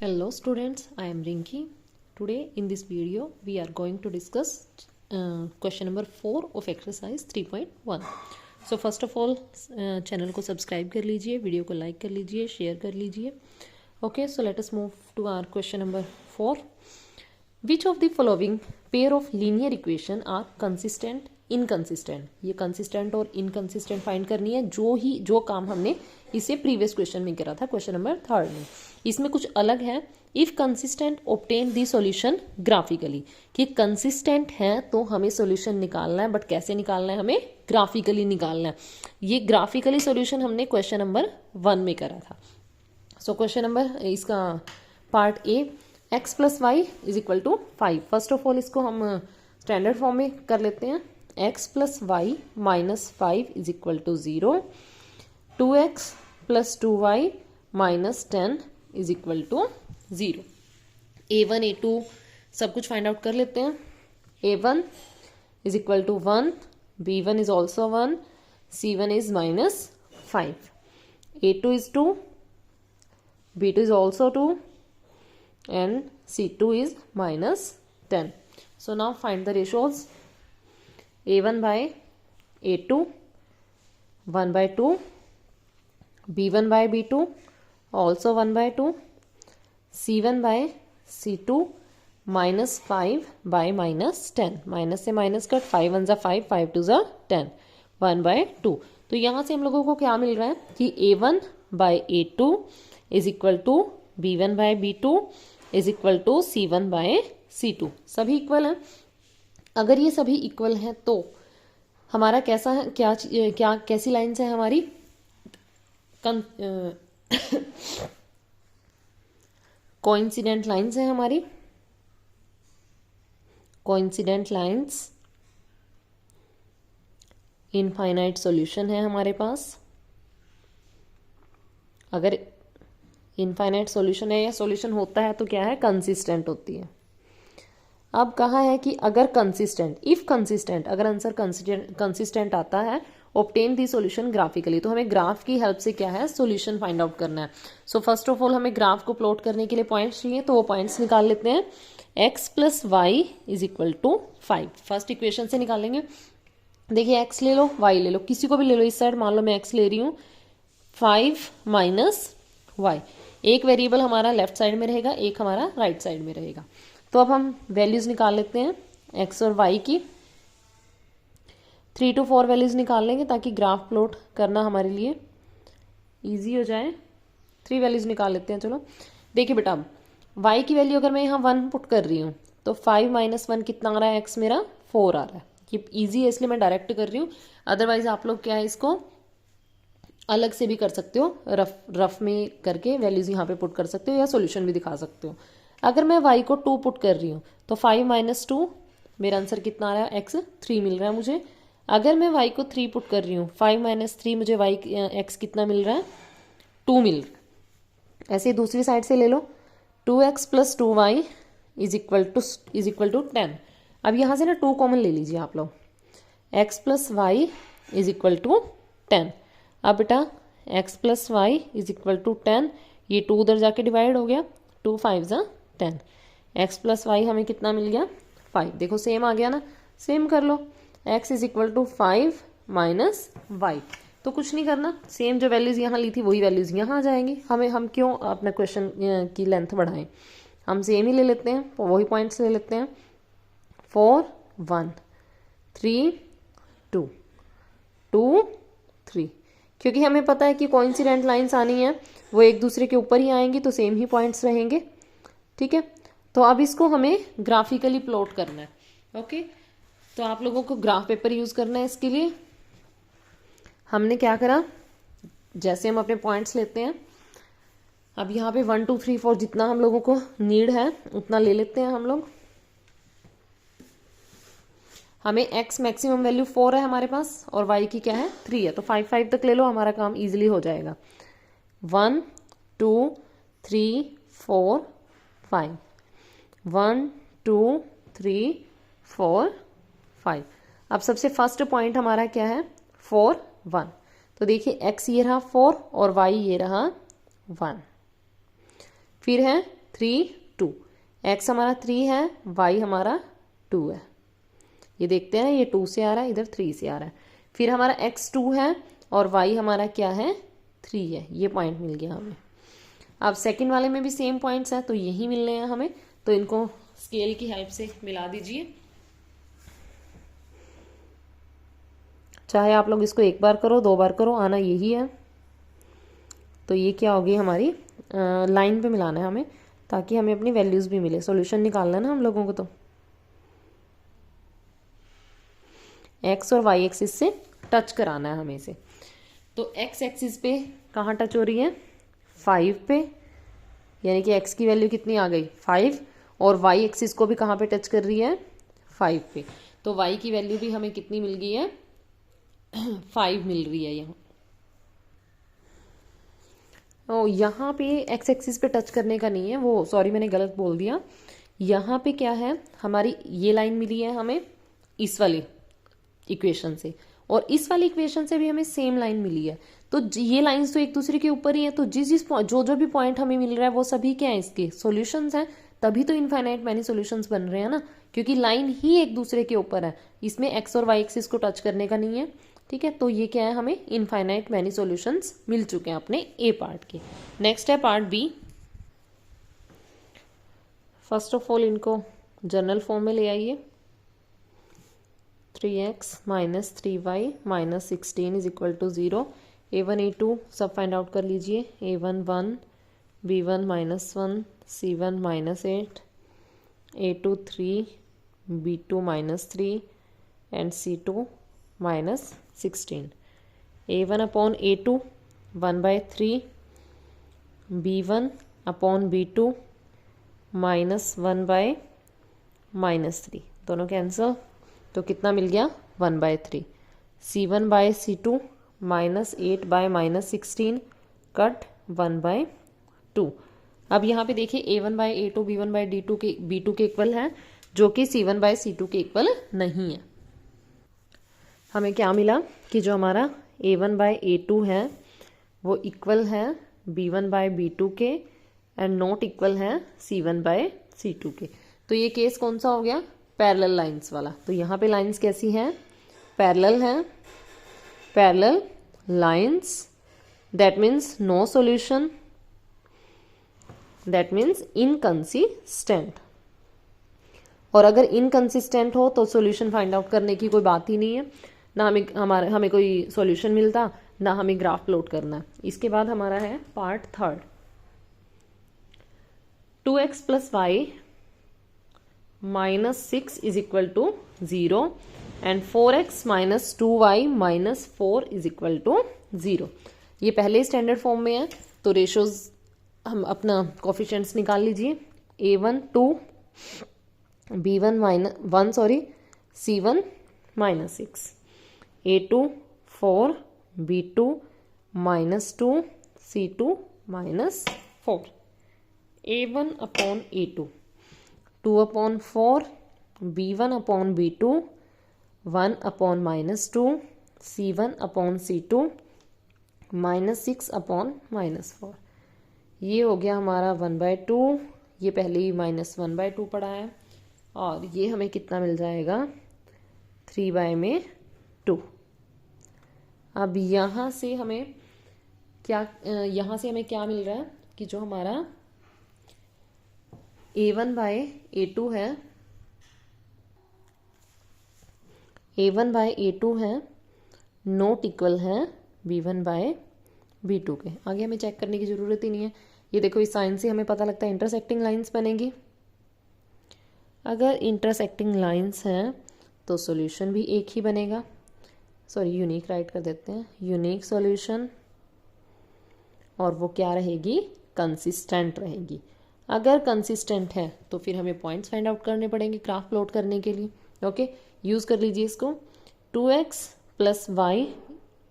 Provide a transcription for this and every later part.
Hello students, I am Rinki. Today in this video we are going to discuss question number 4 of exercise 3.1. So first of all channel को subscribe कर लीजिए, video को like कर लीजिए, share कर लीजिए. Okay, so let us move to our question number 4. Which of the following pair of linear equation are consistent, inconsistent? ये consistent और inconsistent फाइंड करनी है. जो काम हमने इसे प्रीवियस क्वेश्चन में करा था, क्वेश्चन नंबर 3 में. इसमें कुछ अलग है. If consistent obtain the solution graphically, कि कंसिस्टेंट है तो हमें सॉल्यूशन निकालना है, बट कैसे निकालना है, हमें ग्राफिकली निकालना है. ये ग्राफिकली सॉल्यूशन हमने क्वेश्चन नंबर 1 में करा था. सो क्वेश्चन नंबर इसका part A, x plus y is equal to 5. First of all इसको हम स्टैंडर्ड फॉर्म में कर लेते हैं. x plus y minus 5 is equal to 0. 2x plus 2y minus 10 is equal to 0. a1 a2 सब कुछ find out कर लेते हैं. a1 is equal to 1, b1 is also 1, c1 is minus 5, a2 is 2, b2 is also 2 and c2 is minus 10. So now find the ratios. a1 by a2, 1 by 2, b1 by b2 also 1 by 2, c1 by c2 minus 5 by minus 10. Minus से minus cut, 5 1 5, 5 2 10, 1 by 2. तो यहाँ से हम लोगों को क्या मिल रहा है कि a1 by a2 is equal to b1 by b2 is equal to c1 by c2. सभी इक्वल हैं. अगर ये सभी इक्वल हैं तो हमारा कैसा है, क्या कैसी लाइन्स है हमारी, कोइंसिडेंट लाइन्स है हमारी. कोइंसिडेंट लाइन्स, इनफाइनाइट सॉल्यूशन है हमारे पास. अगर इनफाइनाइट सॉल्यूशन है या सॉल्यूशन होता है तो क्या है, कंसिस्टेंट होती है. अब कहा है कि अगर कंसिस्टेंट, इफ कंसिस्टेंट, अगर आंसर कंसिस्टेंट आता है, ऑब्टेन दी सॉल्यूशन ग्राफिकली, तो हमें ग्राफ की हेल्प से क्या है, सॉल्यूशन फाइंड आउट करना है. सो फर्स्ट ऑफ ऑल हमें ग्राफ को प्लॉट करने के लिए पॉइंट्स चाहिए, तो वो पॉइंट्स निकाल लेते हैं. x plus y is equal to 5 first equation से निकालेंगे. देखिए x ले लो, y ले लो, किसी को भी ले लो. इस साइड मान लो मैं x ले रही हूँ. 5 माइनस y, एक वेरिएबल हमारा लेफ्ट साइड में रहेगा, एक हमारा राइट साइड में रहेगा. तो अब हम वैल्यूज निकाल लेते हैं x और y की. 3 to 4 वैल्यूज निकाल लेंगे ताकि ग्राफ प्लॉट करना हमारे लिए इजी हो जाए. 3 वैल्यूज निकाल लेते हैं. चलो देखिए बेटा, अब y की वैल्यू अगर मैं यहाँ 1 पुट कर रही हूँ तो 5 माइनस 1 कितना आ रहा है, x मेरा 4 आ रहा है. ये ईजी है इसलिए मैं डायरेक्ट कर रही हूँ. अदरवाइज आप लोग क्या है, इसको अलग से भी कर सकते हो, रफ में करके वैल्यूज यहाँ पे पुट कर सकते हो या सॉल्यूशन भी दिखा सकते हो. अगर मैं y को 2 पुट कर रही हूँ तो 5 माइनस 2, मेरा आंसर कितना आ रहा है, x 3 मिल रहा है मुझे. अगर मैं y को 3 पुट कर रही हूँ, 5 माइनस 3 मुझे x कितना मिल रहा है, 2 मिल रहा है. ऐसे दूसरी साइड से ले लो. 2x plus 2y is equal to 10. अब यहाँ से ना 2 कॉमन ले लीजिए आप लोग. x plus y is equal to 10. अब बेटा x plus y is equal to 10, ये 2 उधर जाके डिवाइड हो गया, 2 5 10. x प्लस वाई हमें कितना मिल गया, 5. देखो सेम आ गया ना, सेम कर लो. x is equal to 5 minus y. तो कुछ नहीं करना, सेम जो वैल्यूज यहाँ ली थी वही वैल्यूज यहाँ आ जाएंगी. हम क्यों अपना क्वेश्चन की लेंथ बढ़ाएं, हम सेम ही ले लेते हैं, वही पॉइंट्स ले लेते हैं. 4 1 3 2 2 3, क्योंकि हमें पता है कि कोइंसिडेंट लाइंस आनी है, वो एक दूसरे के ऊपर ही आएंगी तो सेम ही पॉइंट्स रहेंगे. ठीक है, तो अब इसको हमें ग्राफिकली प्लॉट करना है. ओके, तो आप लोगों को ग्राफ पेपर यूज करना है. इसके लिए हमने क्या करा, जैसे हम अपने पॉइंट्स लेते हैं, अब यहाँ पे 1 2 3 4 जितना हम लोगों को नीड है उतना ले लेते हैं हम लोग. हमें x मैक्सिमम वैल्यू 4 है हमारे पास और y की क्या है, 3 है, तो 5 5 तक ले लो, हमारा काम इजीली हो जाएगा. 1 2 3 4 5, 1 2 3 4 5. अब सबसे फर्स्ट पॉइंट हमारा क्या है, 4 1. तो देखिए x ये रहा 4 और y ये रहा 1. फिर है 3 2, x हमारा 3 है, y हमारा 2 है। ये देखते हैं ये 2 से आ रहा है, इधर 3 से आ रहा है। फिर हमारा x 2 है और y हमारा क्या है 3 है। ये पॉइंट मिल गया हमें। अब सेकंड वाले में भी सेम पॉइंट्स हैं तो यही मिलने हैं हमें, तो इनको स्केल की हेल्प से मिला दीजिए। चाहे आप लोग इसको एक बार करो 2 बार करो, आना यही है। तो ये क्या होगी हमारी लाइन पे मिलाना है हमें, ताकि हमें अपनी वैल्यूज भी मिले। सॉल्यूशन निकालना है ना हम लोगों को, तो एक्स और वाई एक्सिस से टच कराना है हमें इसे। तो एक्स एक्सिस पे कहाँ टच हो रही है 5 पे, यानी कि एक्स की वैल्यू कितनी आ गई 5, और वाई एक्सिस को भी कहाँ पे टच कर रही है 5 पे। तो वाई की वैल्यू भी हमें कितनी मिल गई है 5 मिल रही है यहाँ। ओ यहाँ पे एक्स एक्सिस पे टच करने का नहीं है, वो सॉरी मैंने गलत बोल दिया। यहाँ पे क्या है हमारी ये लाइन मिली है हमें इस वाली इक्वेशन से, और इस वाली इक्वेशन से भी हमें सेम लाइन मिली है। तो ये लाइंस तो एक दूसरे के ऊपर ही है, तो जिस जो भी पॉइंट हमें मिल रहा है वो सभी क्या है इसके सॉल्यूशंस हैं। तभी तो इनफाइनाइट मैनी सॉल्यूशंस बन रहे हैं ना, क्योंकि लाइन ही एक दूसरे के ऊपर है। इसमें एक्स और वाई एक्सिस को टच करने का नहीं है, ठीक है। तो ये क्या है हमें इनफाइनाइट मैनी सॉल्यूशंस मिल चुके हैं अपने ए पार्ट के। नेक्स्ट है part B. First of all इनको जनरल फॉर्म में ले आइए। 3x minus 3y minus 16 is equal to 0। a1 a2 सब फाइंड आउट कर लीजिए। a1 1, b1 minus 1, c1 minus 8, a2 3, b2 minus 3 and c2 minus 16। a1 upon a2 1/3, b1 upon b2 minus 1/-3, दोनों cancel, तो कितना मिल गया 1/3। c1/c2 minus 8/-16 cut 1/2। अब यहाँ पे देखिए a1/a2 b1/b2 के इक्वल है, जो कि c1/c2 के इक्वल नहीं है। हमें क्या मिला कि जो हमारा a1/a2 है वो इक्वल है b1/b2 के एंड नॉट इक्वल है c1/c2 के। तो ये केस कौन सा हो गया पैरेलल लाइंस वाला। तो यहाँ पे लाइंस कैसी हैं पैरेलल हैं, parallel lines, that means no solution, that means inconsistent. और अगर इनकंसिस्टेंट हो तो सॉल्यूशन फाइंड आउट करने की कोई बात ही नहीं है, ना हमें कोई सॉल्यूशन मिलता, ना हमें ग्राफ प्लॉट करना है। इसके बाद हमारा है part third. 2x plus y minus 6 is equal to 0 and 4x minus 2y minus 4 is equal to 0। ये पहले स्टैंडर्ड फॉर्म में है, तो रेशोज हम अपना कोफिशिएंट्स निकाल लीजिए। a1 2, b1 minus 1 sorry c1 minus 6, a2 4, b2 minus 2, c2 minus 4। a1 upon a2 2 upon 4, b1 upon b2 1 upon minus 2, c1 upon c2 minus 6 upon minus 4। ये हो गया हमारा 1/2। ये पहले ही -1/2 पड़ा है, और ये हमें कितना मिल जाएगा 3/2। अब यहाँ से हमें क्या मिल रहा है कि जो हमारा a1/a2 है, a1/a2 है नोट इक्वल है b1/b2 के। आगे हमें चेक करने की जरूरत ही नहीं है। ये देखो इस साइन से हमें पता लगता है इंटरसेक्टिंग लाइंस बनेंगी। अगर इंटरसेक्टिंग लाइंस हैं तो सॉल्यूशन भी एक ही बनेगा। सॉरी यूनिक राइट कर देते हैं, यूनिक सॉल्यूशन, और वो क्या रहेगी कंसिस्टेंट रहेगी। अगर कंसिस्टेंट है तो फिर हमें पॉइंट्स फाइंड आउट करने पड़ेंगे ग्राफ प्लॉट करने के लिए। ओके, यूज़ कर लीजिए इसको। 2x plus y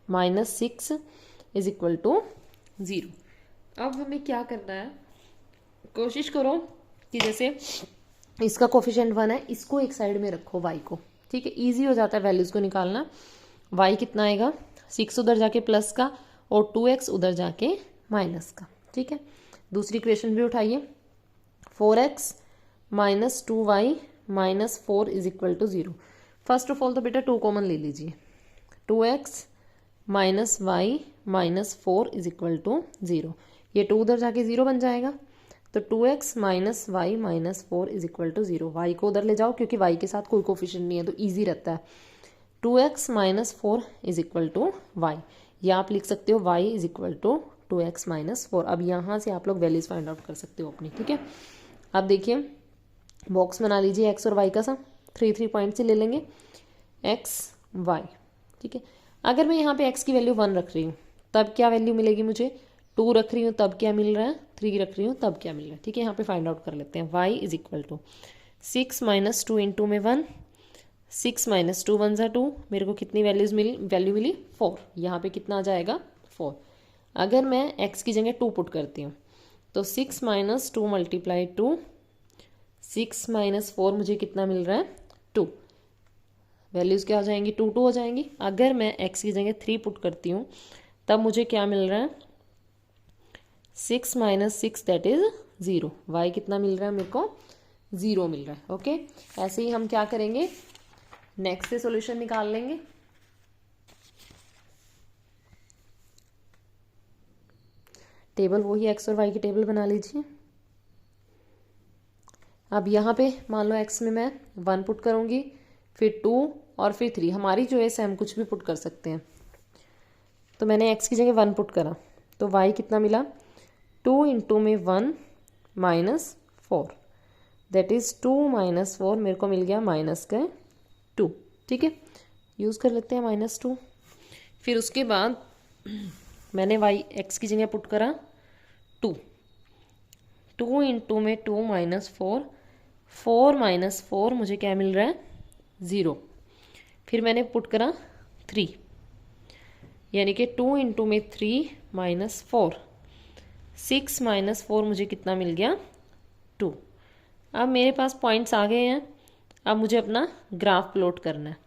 minus 6 is equal to 0। अब हमें क्या करना है, कोशिश करो कि जैसे इसका कोफिशिएंट 1 है, इसको एक साइड में रखो y को, ठीक है, इजी हो जाता है वैल्यूज़ को निकालना। y कितना आएगा 6 उधर जाके प्लस का और 2x उधर जाके माइनस का, ठीक है। दूसरी इक्वेशन भी उठाइए, 4x minus 2y minus 4 is equal to 0। First of all तो बेटा 2 कॉमन ले लीजिए। 2x minus y minus 4 is equal to 0। ये 2 उधर जाके 0 बन जाएगा, तो 2x minus y minus 4 is equal to 0। Y को उधर ले जाओ क्योंकि y के साथ कोई कोफिशिएंट नहीं है तो ईजी रहता है। 2x minus 4 is equal to y, या आप लिख सकते हो y is equal to 2x minus 4। अब यहाँ से आप लोग वैल्यूज फाइंड आउट कर सकते हो अपनी, ठीक है। अब देखिए बॉक्स बना लीजिए x और y का सम, 3 पॉइंट से ले लेंगे x y, ठीक है। अगर मैं यहाँ पे x की वैल्यू 1 रख रही हूँ तब क्या वैल्यू मिलेगी मुझे, 2 रख रही हूँ तब क्या मिल रहा है, 3 रख रही हूँ तब क्या मिल रहा है, ठीक है। यहाँ पे फाइंड आउट कर लेते हैं। y is equal to 6 minus 2 into में 1, 6 माइनस 2 1 = 2, मेरे को कितनी वैल्यू मिली 4। यहाँ पे कितना आ जाएगा 4। अगर मैं x की जगह 2 पुट करती हूँ तो 6 माइनस 2 मल्टीप्लाई 2, 6 माइनस 4 मुझे कितना मिल रहा है 2। वैल्यूज़ क्या हो जाएंगी 2 2 हो जाएंगी। अगर मैं x की जगह 3 पुट करती हूँ तब मुझे क्या मिल रहा है 6 माइनस 6 दैट इज 0। y कितना मिल रहा है मेरे को 0 मिल रहा है। ओके, ऐसे ही हम क्या करेंगे नेक्स्ट से सॉल्यूशन निकाल लेंगे। टेबल वही x और y की टेबल बना लीजिए। अब यहाँ पे मान लो x में मैं 1 पुट करूँगी, फिर 2 और फिर 3। हमारी चॉइस है, हम कुछ भी पुट कर सकते हैं। तो मैंने x की जगह 1 पुट करा तो y कितना मिला 2 इंटू में 1 माइनस 4 दैट इज़ 2 माइनस 4, मेरे को मिल गया माइनस का 2, ठीक है। यूज़ कर लेते हैं -2। फिर उसके बाद मैंने x की जगह पुट करा 2 इंटू में 2 माइनस 4, 4 माइनस 4 मुझे क्या मिल रहा है 0। फिर मैंने पुट करा 3, यानी कि 2 इंटू में 3 माइनस 4, 6 माइनस 4 मुझे कितना मिल गया 2। अब मेरे पास पॉइंट्स आ गए हैं, अब मुझे अपना ग्राफ प्लॉट करना है,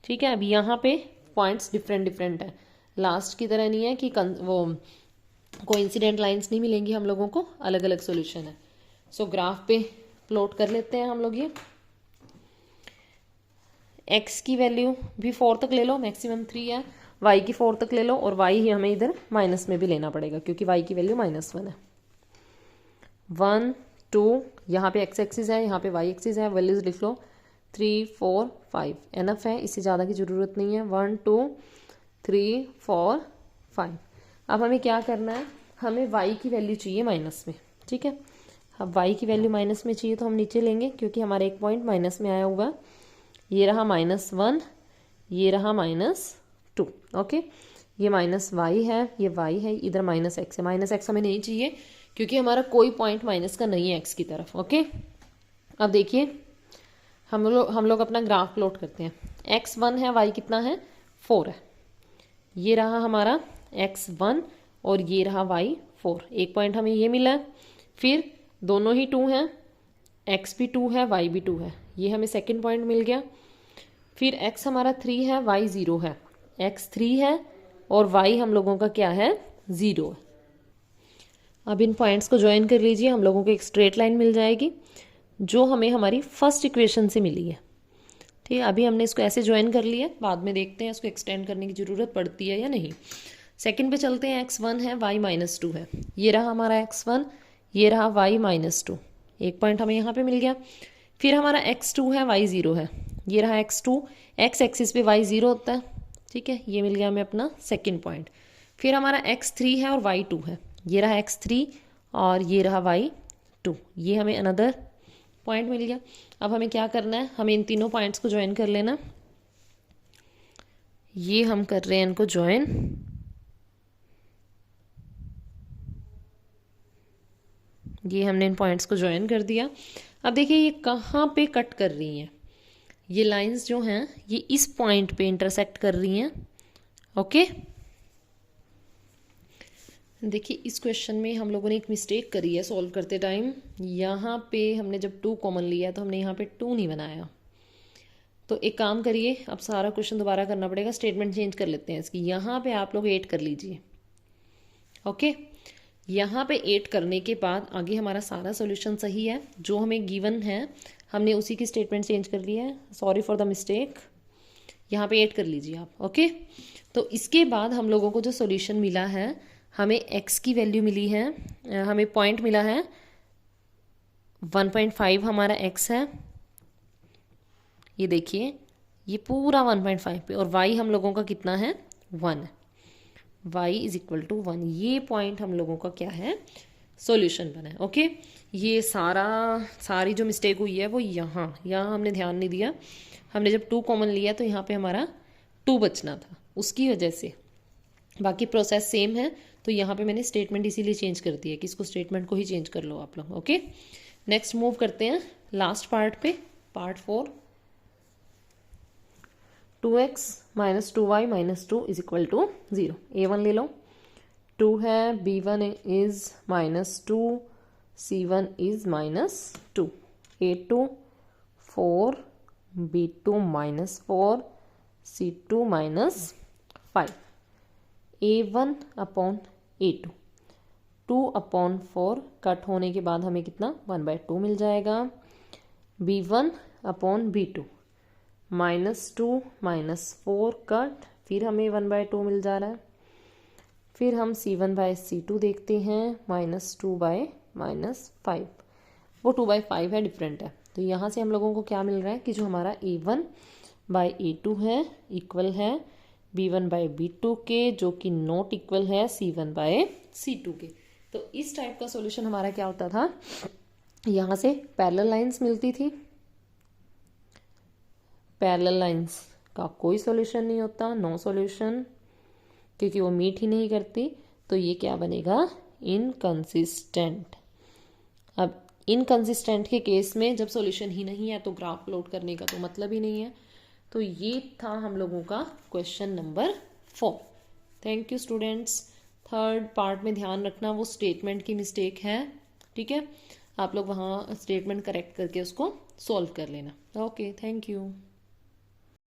ठीक है। अब यहाँ पे पॉइंट्स डिफरेंट है, लास्ट की तरह नहीं है कि वो कोइंसिडेंट लाइंस नहीं मिलेंगी हम लोगों को, अलग अलग सॉल्यूशन है। सो ग्राफ पे प्लॉट कर लेते हैं हम लोग। ये x की वैल्यू भी 4 तक ले लो, मैक्सिमम 3 है, y की 4 तक ले लो, और y ही हमें इधर माइनस में भी लेना पड़ेगा क्योंकि y की वैल्यू -1 है। 1 2 यहाँ पे x एक्सिस है, यहाँ पे y एक्सिस है, वैल्यूज लिख लो 3 4 5 एनफ है, इससे ज़्यादा की ज़रूरत नहीं है। 1 2 3 4 5। अब हमें क्या करना है, हमें y की वैल्यू चाहिए माइनस में, ठीक है। अब y की वैल्यू माइनस में चाहिए तो हम नीचे लेंगे क्योंकि हमारा एक पॉइंट माइनस में आया हुआ। ये रहा -1, ये रहा -2, ओके। ये माइनस y है, ये y है, इधर -x है। -x हमें नहीं चाहिए क्योंकि हमारा कोई पॉइंट माइनस का नहीं है x की तरफ, ओके। अब देखिए हम लोग अपना ग्राफ प्लॉट करते हैं। x1 है, y कितना है 4 है। ये रहा हमारा x1 और ये रहा y 4। एक पॉइंट हमें ये मिला है, फिर दोनों ही 2 हैं, x भी 2 है y भी 2 है, ये हमें सेकंड पॉइंट मिल गया। फिर x हमारा 3 है, y 0 है, x 3 है और y हम लोगों का क्या है 0 है। अब इन पॉइंट्स को ज्वाइन कर लीजिए, हम लोगों को एक स्ट्रेट लाइन मिल जाएगी जो हमें हमारी फर्स्ट इक्वेशन से मिली है, ठीक है। अभी हमने इसको ऐसे ज्वाइन कर लिया, बाद में देखते हैं इसको एक्सटेंड करने की ज़रूरत पड़ती है या नहीं। सेकंड पे चलते हैं, x1 है, y -2 है। ये रहा हमारा x1, ये रहा y -2, एक पॉइंट हमें यहाँ पे मिल गया। फिर हमारा x2 है, y 0 है, ये रहा x2, x एक्सिस पे y 0 होता है, ठीक है। ये मिल गया हमें अपना सेकंड पॉइंट। फिर हमारा x3 है और y 2 है, ये रहा x3 और ये रहा y 2, ये हमें अनदर पॉइंट मिल गया। अब हमें क्या करना है, हमें इन तीनों पॉइंट्स को ज्वाइन कर लेना। ये हम कर रहे हैं इनको ज्वाइन, ये हमने इन पॉइंट्स को ज्वाइन कर दिया। अब देखिए ये कहाँ पे कट कर रही हैं, ये लाइंस जो हैं ये इस पॉइंट पे इंटरसेक्ट कर रही हैं, ओके। देखिए इस क्वेश्चन में हम लोगों ने एक मिस्टेक करी है सॉल्व करते टाइम। यहाँ पे हमने जब 2 कॉमन लिया तो हमने यहाँ पे 2 नहीं बनाया। तो एक काम करिए, अब सारा क्वेश्चन दोबारा करना पड़ेगा, स्टेटमेंट चेंज कर लेते हैं इसकी। यहाँ पे आप लोग 8 कर लीजिए, ओके। यहाँ पे 8 करने के बाद आगे हमारा सारा सॉल्यूशन सही है, जो हमें गिवन है हमने उसी की स्टेटमेंट चेंज कर ली है। सॉरी फॉर द मिस्टेक, यहाँ पे 8 कर लीजिए आप। ओके, तो इसके बाद हम लोगों को जो सॉल्यूशन मिला है, हमें x की वैल्यू मिली है, हमें पॉइंट मिला है 1.5 हमारा x है, ये देखिए ये पूरा 1.5 पे, और y हम लोगों का कितना है 1, y इज इक्वल टू 1। ये पॉइंट हम लोगों का क्या है, सॉल्यूशन बना है। ओके, ये सारी जो मिस्टेक हुई है वो यहाँ हमने ध्यान नहीं दिया। हमने जब 2 कॉमन लिया तो यहाँ पे हमारा 2 बचना था, उसकी वजह से। बाकी प्रोसेस सेम है, तो यहाँ पे मैंने स्टेटमेंट इसीलिए चेंज कर दी है कि इसको स्टेटमेंट को ही चेंज कर लो आप लोग। ओके, नेक्स्ट मूव करते हैं लास्ट पार्ट पे, part 4। 2x minus 2y minus 2 is equal to 0। a1 ले लो, 2 है, b1 is minus 2, c1 is minus 2, a2 4, b2 minus 4, c2 minus 5, a1 upon a2, 2 upon 4 cut होने के बाद हमें कितना 1/2 मिल जाएगा, b1 upon b2 minus 2 minus 4 cut, फिर हमें 1/2 मिल जा रहा है। फिर हम c1/c2 देखते हैं, -2/-5, वो 2/5 है, डिफरेंट है। तो यहाँ से हम लोगों को क्या मिल रहा है कि जो हमारा a1/a2 है इक्वल है b1/b2 के, जो कि नॉट इक्वल है c1/c2 के। तो इस टाइप का सॉल्यूशन हमारा क्या होता था, यहाँ से पैरेलल लाइंस मिलती थी। पैरेलल लाइंस का कोई सॉल्यूशन नहीं होता, नो सॉल्यूशन, क्योंकि वो मीट ही नहीं करती। तो ये क्या बनेगा, इनकंसिस्टेंट। अब इनकंसिस्टेंट के केस में जब सॉल्यूशन ही नहीं है तो ग्राफ प्लॉट करने का तो मतलब ही नहीं है। तो ये था हम लोगों का question number 4। Thank you students. Third part में ध्यान रखना, वो स्टेटमेंट की मिस्टेक है, ठीक है। आप लोग वहाँ स्टेटमेंट करेक्ट करके उसको सॉल्व कर लेना। Okay, thank you.